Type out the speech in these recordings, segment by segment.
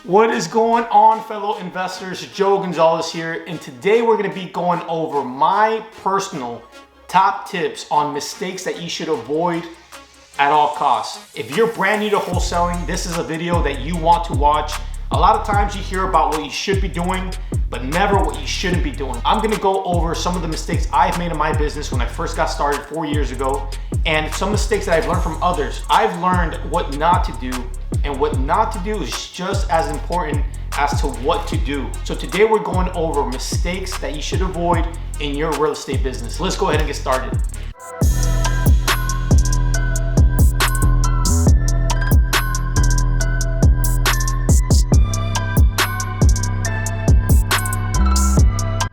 What is going on, fellow investors? Joe Gonzalez here, and today we're going to be going over my personal top tips on mistakes that you should avoid at all costs. If you're brand new to wholesaling, this is a video that you want to watch. A lot of times you hear about what you should be doing, but never what you shouldn't be doing. I'm gonna go over some of the mistakes I've made in my business when I first got started 4 years ago, and some mistakes that I've learned from others. I've learned what not to do, and what not to do is just as important as to what to do. So today we're going over mistakes that you should avoid in your real estate business. Let's go ahead and get started.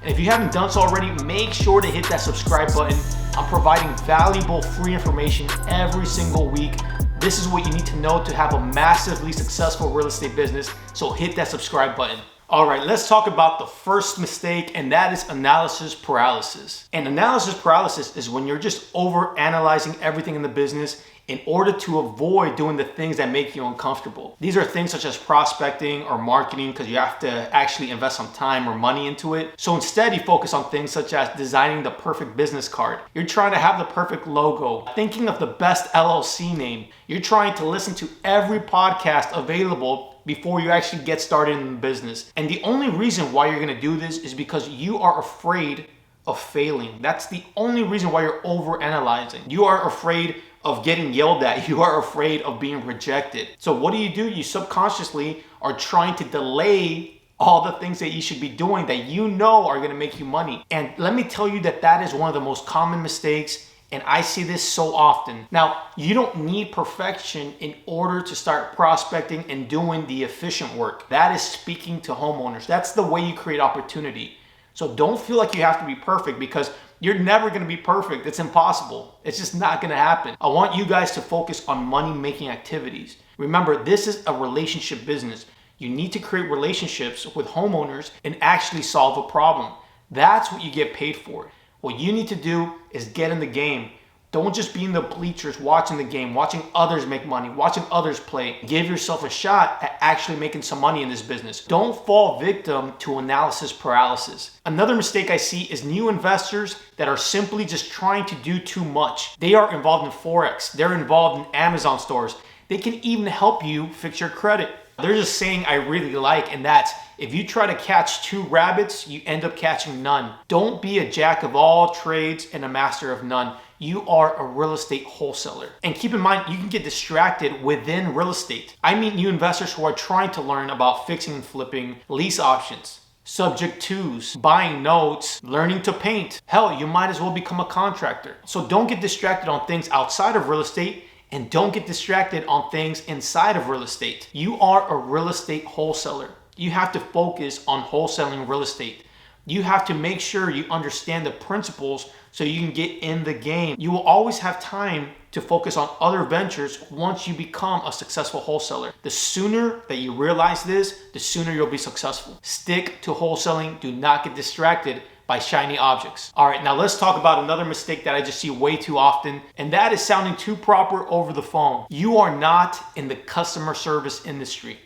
If you haven't done so already, make sure to hit that subscribe button. I'm providing valuable free information every single week. This is what you need to know to have a massively successful real estate business, so hit that subscribe button. All right, let's talk about the first mistake, and that is analysis paralysis. And analysis paralysis is when you're just over-analyzing everything in the business in order to avoid doing the things that make you uncomfortable. These are things such as prospecting or marketing, because you have to actually invest some time or money into it. So instead, you focus on things such as designing the perfect business card. You're trying to have the perfect logo, thinking of the best LLC name. You're trying to listen to every podcast available before you actually get started in the business. And the only reason why you're gonna do this is because you are afraid of failing. That's the only reason why you're over-analyzing. You are afraid of getting yelled at. You are afraid of being rejected. So what do? You subconsciously are trying to delay all the things that you should be doing that you know are gonna make you money. And let me tell you that that is one of the most common mistakes, and I see this so often. Now, you don't need perfection in order to start prospecting and doing the efficient work. That is speaking to homeowners. That's the way you create opportunity. So don't feel like you have to be perfect, because you're never gonna be perfect. It's impossible. It's just not gonna happen. I want you guys to focus on money-making activities. Remember, this is a relationship business. You need to create relationships with homeowners and actually solve a problem. That's what you get paid for. What you need to do is get in the game. Don't just be in the bleachers watching the game, watching others make money, watching others play. Give yourself a shot at actually making some money in this business. Don't fall victim to analysis paralysis. Another mistake I see is new investors that are simply just trying to do too much. They are involved in Forex. They're involved in Amazon stores. They can even help you fix your credit. There's a saying I really like, and that's, if you try to catch 2 rabbits, you end up catching none. Don't be a jack of all trades and a master of none. You are a real estate wholesaler. And keep in mind, you can get distracted within real estate. I meet new investors who are trying to learn about fixing and flipping, lease options, subject twos, buying notes, learning to paint. Hell, you might as well become a contractor. So don't get distracted on things outside of real estate, and don't get distracted on things inside of real estate. You are a real estate wholesaler. You have to focus on wholesaling real estate. You have to make sure you understand the principles so you can get in the game. You will always have time to focus on other ventures once you become a successful wholesaler. The sooner that you realize this, the sooner you'll be successful. Stick to wholesaling. Do not get distracted by shiny objects. All right, now let's talk about another mistake that I just see way too often, and that is sounding too proper over the phone. You are not in the customer service industry.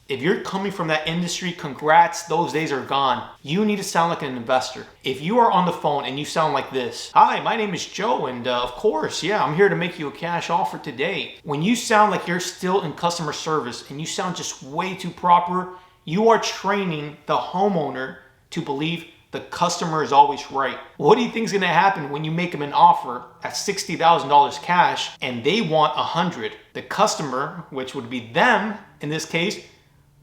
If you're coming from that industry, congrats, those days are gone. You need to sound like an investor. If you are on the phone and you sound like this, "Hi, my name is Joe, and of course, yeah, I'm here to make you a cash offer today." When you sound like you're still in customer service and you sound just way too proper, you are training the homeowner to believe the customer is always right. What do you think is gonna happen when you make them an offer at $60,000 cash and they want 100? The customer, which would be them in this case,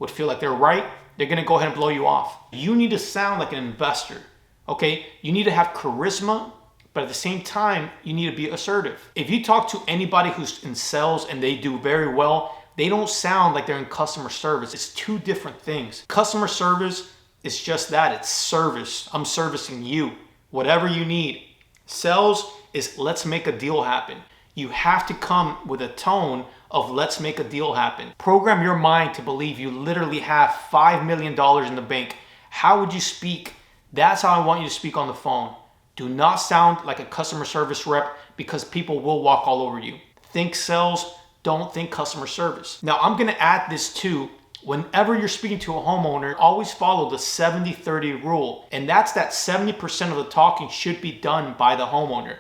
would feel like they're right. They're gonna go ahead and blow you off. You need to sound like an investor, okay? You need to have charisma, but at the same time, you need to be assertive. If you talk to anybody who's in sales and they do very well, they don't sound like they're in customer service. It's two different things. Customer service is just that, it's service. I'm servicing you, whatever you need. Sales is let's make a deal happen. You have to come with a tone of let's make a deal happen. Program your mind to believe you literally have $5 million in the bank. How would you speak? That's how I want you to speak on the phone. Do not sound like a customer service rep, because people will walk all over you. Think sales, don't think customer service. Now I'm gonna add this too. Whenever you're speaking to a homeowner, always follow the 70-30 rule. And that's that 70% of the talking should be done by the homeowner.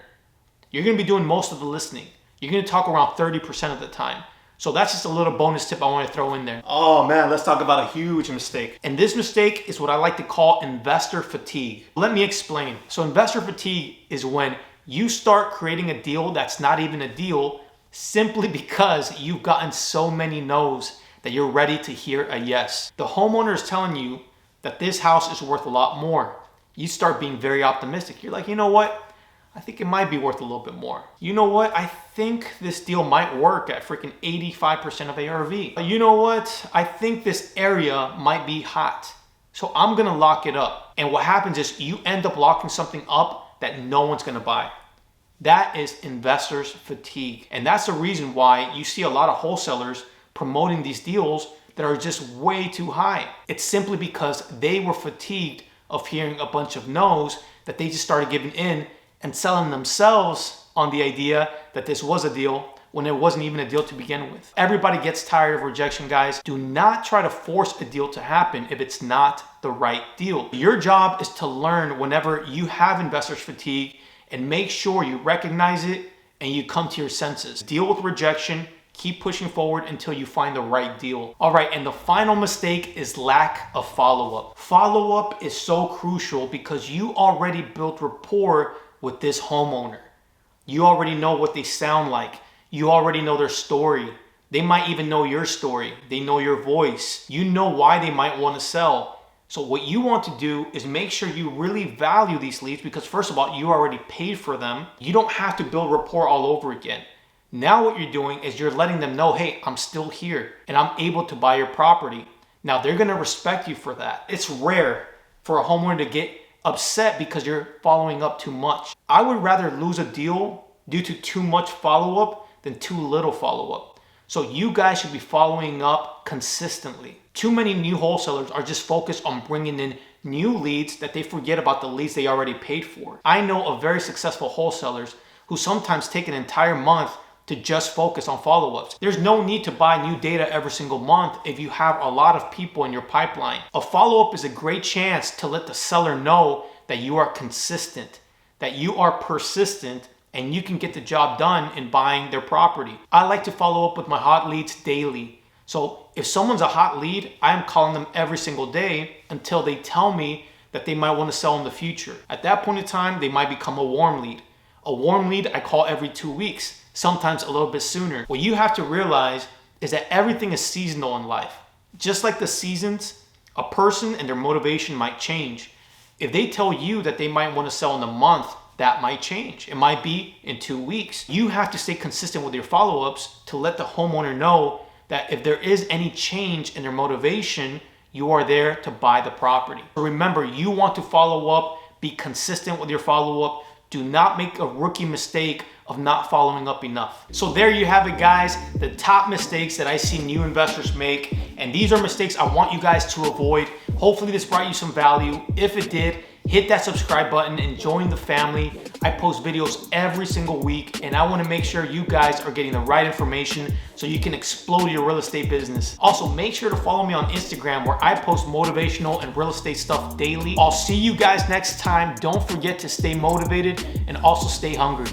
You're gonna be doing most of the listening. You're gonna talk around 30% of the time. So that's just a little bonus tip I want to throw in there. Oh man, let's talk about a huge mistake. And this mistake is what I like to call investor fatigue. Let me explain. So investor fatigue is when you start creating a deal that's not even a deal simply because you've gotten so many no's that you're ready to hear a yes. The homeowner is telling you that this house is worth a lot more. You start being very optimistic. You're like, you know what? I think it might be worth a little bit more. You know what? I think this deal might work at freaking 85% of ARV. You know what? I think this area might be hot. So I'm gonna lock it up. And what happens is you end up locking something up that no one's gonna buy. That is investors fatigue. And that's the reason why you see a lot of wholesalers promoting these deals that are just way too high. It's simply because they were fatigued of hearing a bunch of no's that they just started giving in and selling themselves on the idea that this was a deal when it wasn't even a deal to begin with. Everybody gets tired of rejection, guys. Do not try to force a deal to happen if it's not the right deal. Your job is to learn whenever you have investors fatigue and make sure you recognize it and you come to your senses. Deal with rejection, keep pushing forward until you find the right deal. All right, and the final mistake is lack of follow-up. Follow-up is so crucial because you already built rapport with this homeowner. You already know what they sound like. You already know their story. They might even know your story. They know your voice. You know why they might want to sell. So what you want to do is make sure you really value these leads because first of all, you already paid for them. You don't have to build rapport all over again. Now what you're doing is you're letting them know, hey, I'm still here and I'm able to buy your property. Now they're going to respect you for that. It's rare for a homeowner to get upset because you're following up too much. I would rather lose a deal due to too much follow-up than too little follow-up. So you guys should be following up consistently. Too many new wholesalers are just focused on bringing in new leads that they forget about the leads they already paid for. I know of very successful wholesalers who sometimes take an entire month to just focus on follow-ups. There's no need to buy new data every single month if you have a lot of people in your pipeline. A follow-up is a great chance to let the seller know that you are consistent, that you are persistent, and you can get the job done in buying their property. I like to follow up with my hot leads daily. So if someone's a hot lead, I'm calling them every single day until they tell me that they might want to sell in the future. At that point in time, they might become a warm lead. A warm lead I call every 2 weeks. Sometimes a little bit sooner. What you have to realize is that everything is seasonal in life. Just like the seasons, a person and their motivation might change. If they tell you that they might want to sell in a month, that might change. It might be in 2 weeks. You have to stay consistent with your follow-ups to let the homeowner know that if there is any change in their motivation, you are there to buy the property. Remember, you want to follow up, be consistent with your follow-up. Do not make a rookie mistake of not following up enough. So there you have it, guys, the top mistakes that I see new investors make. And these are mistakes I want you guys to avoid. Hopefully this brought you some value. If it did, hit that subscribe button and join the family. I post videos every single week and I want to make sure you guys are getting the right information so you can explode your real estate business. Also, make sure to follow me on Instagram where I post motivational and real estate stuff daily. I'll see you guys next time. Don't forget to stay motivated and also stay hungry.